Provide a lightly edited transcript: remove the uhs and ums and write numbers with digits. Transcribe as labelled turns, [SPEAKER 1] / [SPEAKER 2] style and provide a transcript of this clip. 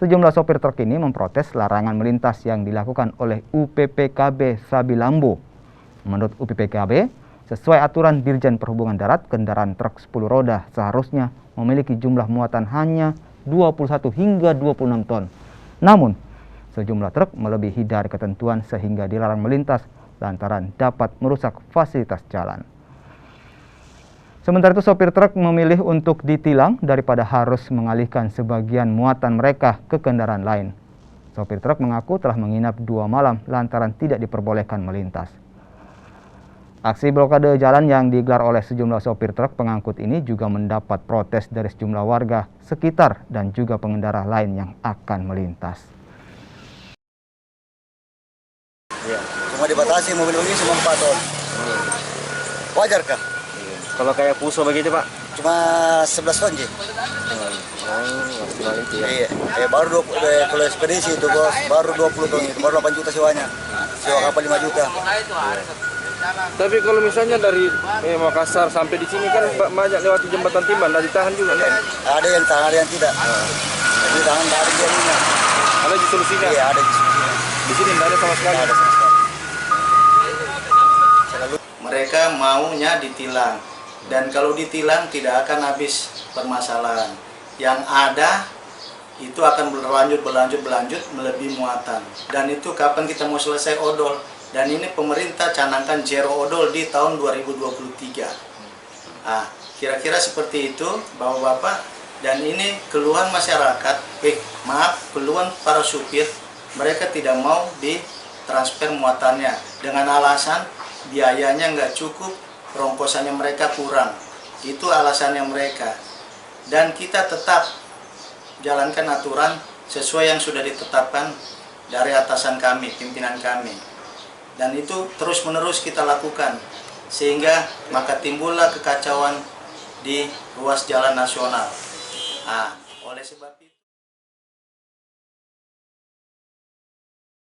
[SPEAKER 1] Sejumlah sopir truk ini memprotes larangan melintas yang dilakukan oleh UPPKB Sabilambo. Menurut UPPKB, sesuai aturan Dirjen Perhubungan Darat, kendaraan truk 10 roda seharusnya memiliki jumlah muatan hanya 21 hingga 26 ton. Namun, sejumlah truk melebihi dari ketentuan sehingga dilarang melintas lantaran dapat merusak fasilitas jalan. Sementara itu, sopir truk memilih untuk ditilang daripada harus mengalihkan sebagian muatan mereka ke kendaraan lain. Sopir truk mengaku telah menginap 2 malam lantaran tidak diperbolehkan melintas. Aksi blokade jalan yang digelar oleh sejumlah sopir truk pengangkut ini juga mendapat protes dari sejumlah warga sekitar dan juga pengendara lain yang akan melintas.
[SPEAKER 2] Ya, cuma dibatasi mobil ini cuma 4 ton. Wajar kah?
[SPEAKER 3] Kalau kayak Puso begitu, Pak?
[SPEAKER 2] Cuma 11 ton, Ji.
[SPEAKER 3] Maksimal itu ya?
[SPEAKER 2] Iya, baru 20, kalau ekspedisi itu bos, baru 20 ton itu, baru 8 juta sewanya. Sewa kapal 5 juta.
[SPEAKER 3] Tapi kalau misalnya dari Makassar sampai di sini kan banyak lewati jembatan Timban, nah ditahan juga kan?
[SPEAKER 2] Ada yang tahan, ada yang tidak. Jadi tahan, ada jaminan.
[SPEAKER 3] Ada di solusinya?
[SPEAKER 2] Iya, ada di solusinya.
[SPEAKER 3] Di sini tidak ada sama sekali?
[SPEAKER 2] Ada sama sekali.
[SPEAKER 4] Mereka maunya ditilang. Dan kalau ditilang tidak akan habis permasalahan. Yang ada itu akan berlanjut melebihi muatan. Dan itu kapan kita mau selesai odol? Dan ini pemerintah canangkan zero odol di tahun 2023. Nah, kira-kira seperti itu, Bapak-bapak. Dan ini keluhan masyarakat, keluhan para supir, mereka tidak mau ditransfer muatannya dengan alasan biayanya nggak cukup, rongkosannya mereka kurang. Itu alasannya mereka. Dan kita tetap jalankan aturan sesuai yang sudah ditetapkan dari atasan kami, pimpinan kami. Dan itu terus-menerus kita lakukan. Sehingga maka timbullah kekacauan di ruas jalan nasional. Oleh sebab itu